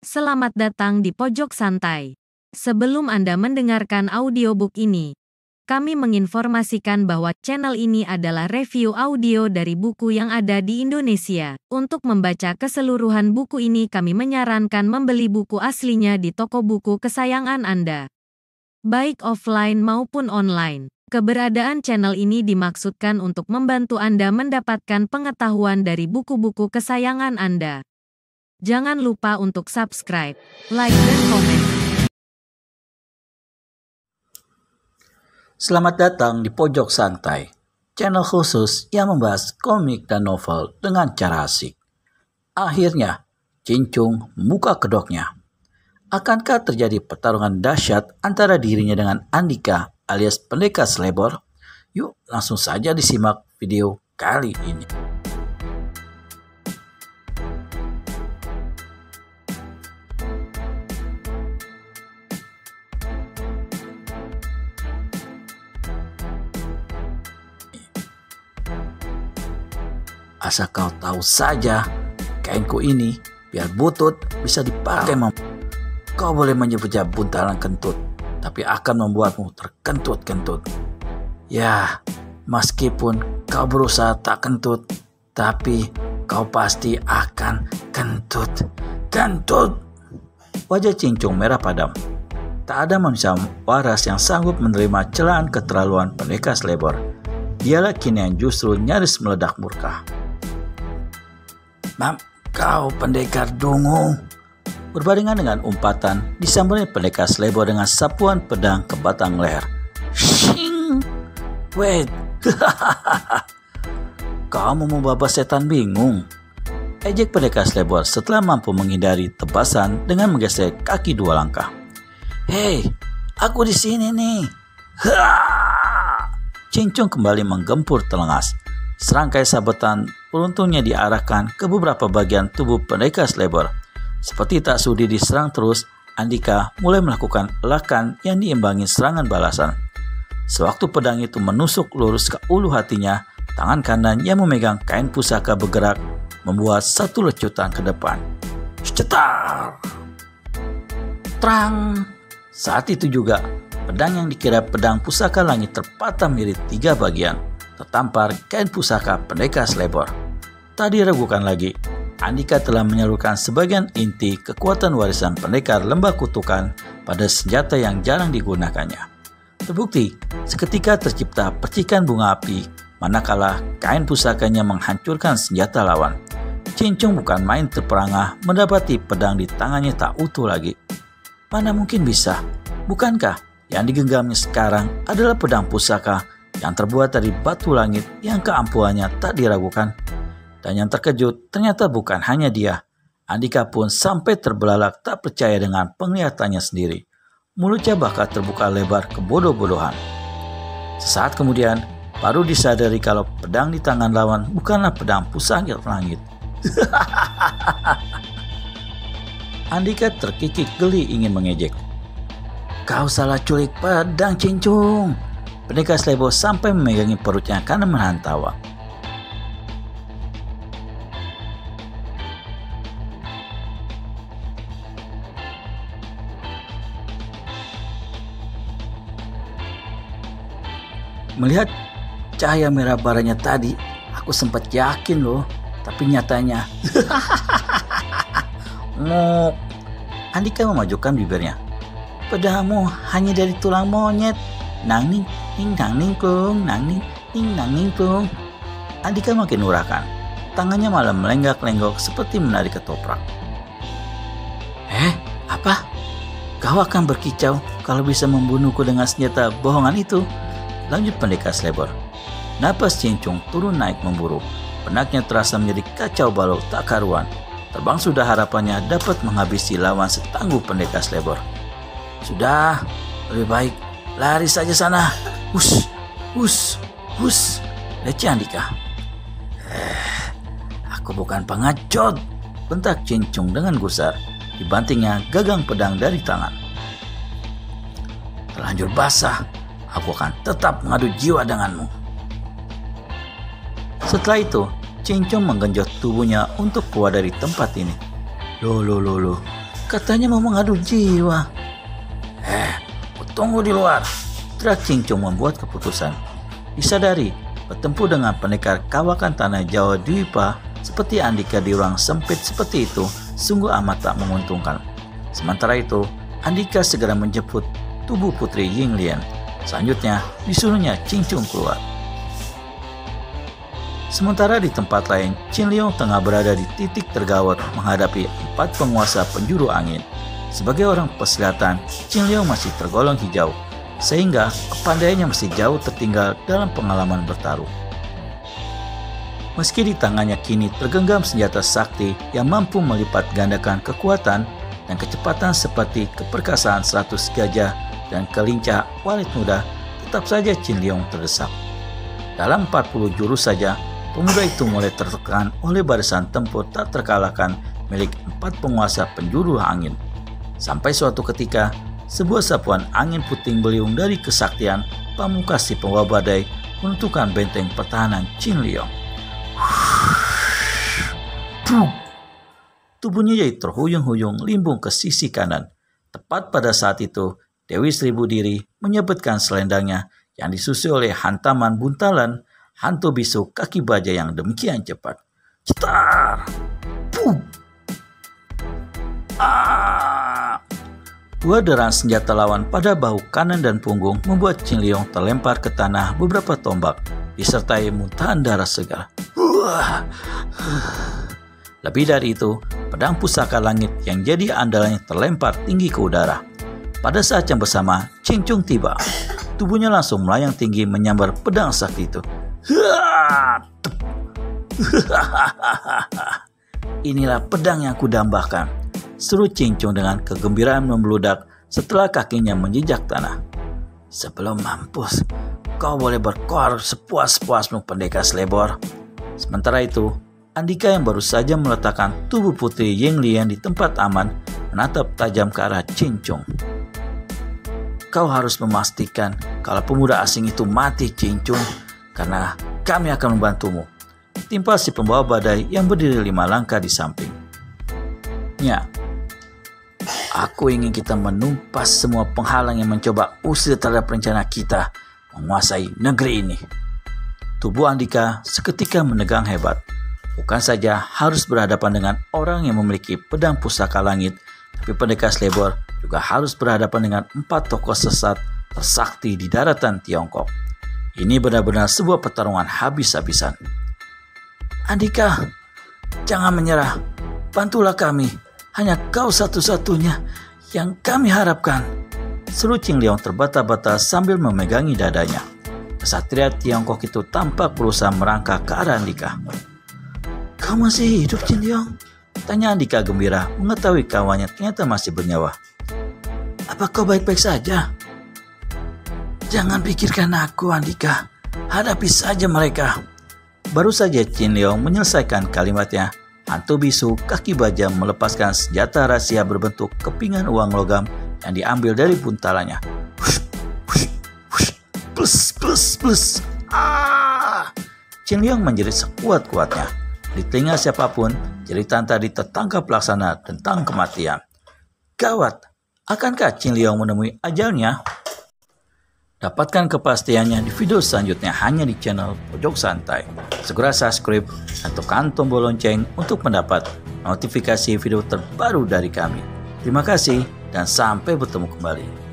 Selamat datang di Pojok Santai. Sebelum Anda mendengarkan audiobook ini, kami menginformasikan bahwa channel ini adalah review audio dari buku yang ada di Indonesia. Untuk membaca keseluruhan buku ini, kami menyarankan membeli buku aslinya di toko buku kesayangan Anda, baik offline maupun online. Keberadaan channel ini dimaksudkan untuk membantu Anda mendapatkan pengetahuan dari buku-buku kesayangan Anda. Jangan lupa untuk subscribe, like, dan komen. Selamat datang di Pojok Santai, channel khusus yang membahas komik dan novel dengan cara asik. Akhirnya, Cincung membuka kedoknya. Akankah terjadi pertarungan dahsyat antara dirinya dengan Andika alias pendekar selebor? Yuk langsung saja disimak video kali ini. Asal kau tahu saja, kainku ini biar butut bisa dipakai. Kau boleh menyebutnya buntalan kentut, tapi akan membuatmu terkentut-kentut. Ya, meskipun kau berusaha tak kentut, tapi kau pasti akan kentut. Wajah Cincung merah padam. Tak ada manusia waras yang sanggup menerima celaan keterlaluan pendekar selebor. Dialah kini yang justru nyaris meledak murka. Kau pendekar dungu. Berbandingan dengan umpatan, disambutnya pendekar selebor dengan sapuan pedang ke batang leher. Shing! Wait! Kau mau membabas setan bingung? Ejek pendekar selebor setelah mampu menghindari tebasan dengan menggeser kaki 2 langkah. Hei, aku di sini nih. Cincung kembali menggempur telengas. Serangkai sabetan beruntungnya diarahkan ke beberapa bagian tubuh pendekar selebor. Seperti tak sudi diserang terus, Andika mulai melakukan elakan yang diimbangi serangan balasan. Sewaktu pedang itu menusuk lurus ke ulu hatinya, tangan kanan yang memegang kain pusaka bergerak, membuat satu lecutan ke depan. Cetar! Terang! Saat itu juga, pedang yang dikira pedang pusaka langit terpatah mirip 3 bagian, tertampar kain pusaka pendekar selebor. Tak diragukan lagi, Andika telah menyalurkan sebagian inti kekuatan warisan pendekar lembah kutukan pada senjata yang jarang digunakannya. Terbukti, seketika tercipta percikan bunga api, manakala kain pusakanya menghancurkan senjata lawan. Cincung bukan main terperangah mendapati pedang di tangannya tak utuh lagi. Mana mungkin bisa? Bukankah yang digenggamnya sekarang adalah pedang pusaka yang terbuat dari batu langit yang keampuhannya tak diragukan? Dan yang terkejut ternyata bukan hanya dia. Andika pun sampai terbelalak tak percaya dengan penglihatannya sendiri. Mulutnya bahkan terbuka lebar kebodoh-bodohan. Sesaat kemudian baru disadari kalau pedang di tangan lawan bukanlah pedang pusaka langit. Andika terkikik geli ingin mengejek. Kau salah culik pedang, Cincung. Pendekar selebor sampai memegangi perutnya karena menahan tawa. Melihat cahaya merah baranya tadi, aku sempat yakin loh, tapi nyatanya. Ngok. Andika memajukan bibirnya. Pedangmu hanya dari tulang monyet. Nang ning kung, nang ning kung. Andika makin urakan. Tangannya malah melenggak-lenggok seperti menarik ketoprak. Apa? Kau akan berkicau kalau bisa membunuhku dengan senjata bohongan itu? Lanjut pendekar selebor. Napas Cincung turun naik memburu. Benaknya terasa menjadi kacau balau tak karuan. Terbang sudah harapannya dapat menghabisi lawan setangguh pendekar selebor. Sudah, lebih baik lari saja sana. Hus. Leceh Andika. Aku bukan pengecut, bentak Cincung dengan gusar. Dibantingnya gagang pedang dari tangan. Terlanjur basah, aku akan tetap mengadu jiwa denganmu. Setelah itu, Cincung menggenjot tubuhnya untuk keluar dari tempat ini. Loh. Katanya mau mengadu jiwa. Tunggu di luar. Teriak Cincong membuat keputusan. Disadari, bertempur dengan pendekar kawakan tanah Jawa Dwipa seperti Andika di ruang sempit seperti itu sungguh amat tak menguntungkan. Sementara itu, Andika segera menjemput tubuh Putri Yinglian. Selanjutnya, disuruhnya Cincong keluar. Sementara di tempat lain, Qin Liang tengah berada di titik tergawat menghadapi 4 penguasa penjuru angin. Sebagai orang pesilatan, Qin Liang masih tergolong hijau, sehingga kepandaiannya masih jauh tertinggal dalam pengalaman bertarung. Meski di tangannya kini tergenggam senjata sakti yang mampu melipat gandakan kekuatan dan kecepatan seperti keperkasaan 100 gajah dan kelincah Walid muda, tetap saja Qin Liang terdesak. Dalam 40 jurus saja, pemuda itu mulai tertekan oleh barisan tempur tak terkalahkan milik 4 penguasa penjuru angin. Sampai suatu ketika, sebuah sapuan angin puting beliung dari kesaktian pamungkas si pembawa badai menentukan benteng pertahanan Qin Liang. Tubuhnya jadi terhuyung-huyung limbung ke sisi kanan. Tepat pada saat itu, Dewi Seribu Diri menyabetkan selendangnya yang disusul oleh hantaman buntalan hantu bisu kaki baja yang demikian cepat. Cetar! Dua deran senjata lawan pada bahu kanan dan punggung membuat Qin Liang terlempar ke tanah beberapa tombak, disertai muntahan darah segar. Lebih dari itu, pedang pusaka langit yang jadi andalannya terlempar tinggi ke udara. Pada saat yang bersama, Cincong tiba. Tubuhnya langsung melayang tinggi menyambar pedang sakti itu. Inilah pedang yang kudambakan, seru Cincong dengan kegembiraan membeludak setelah kakinya menjejak tanah. Sebelum mampus, kau boleh berkoar sepuas-puasmu pendekar selebor. Sementara itu, Andika yang baru saja meletakkan tubuh Putri Yinglian di tempat aman menatap tajam ke arah Cincong. Kau harus memastikan kalau pemuda asing itu mati, Cincong, karena kami akan membantumu. Timpal si pembawa badai yang berdiri 5 langkah di samping. Ya, aku ingin kita menumpas semua penghalang yang mencoba usir terhadap rencana kita menguasai negeri ini. Tubuh Andika seketika menegang hebat. Bukan saja harus berhadapan dengan orang yang memiliki pedang pusaka langit, tapi pendekar selebor juga harus berhadapan dengan 4 tokoh sesat tersakti di daratan Tiongkok. Ini benar-benar sebuah pertarungan habis-habisan. Andika, jangan menyerah. Bantulah kami. Hanya kau satu-satunya yang kami harapkan. Seru Qin Liang terbata-bata sambil memegangi dadanya. Kesatria Tiongkok itu tampak berusaha merangkak ke arah Andika. Kau masih hidup, Qin Liang? Tanya Andika gembira mengetahui kawannya ternyata masih bernyawa. Apa kau baik-baik saja? Jangan pikirkan aku, Andika. Hadapi saja mereka. Baru saja Qin Liang menyelesaikan kalimatnya, hantu bisu kaki baja melepaskan senjata rahasia berbentuk kepingan uang logam yang diambil dari buntalannya. Plus, plus, plus. Qin Liang menjerit sekuat-kuatnya. Di telinga siapapun, jeritan tadi tertangkap laksana tentang kematian. Gawat, akankah Qin Liang menemui ajalnya? Dapatkan kepastiannya di video selanjutnya hanya di channel Pojok Santai. Segera subscribe dan tekan tombol lonceng untuk mendapat notifikasi video terbaru dari kami. Terima kasih dan sampai bertemu kembali.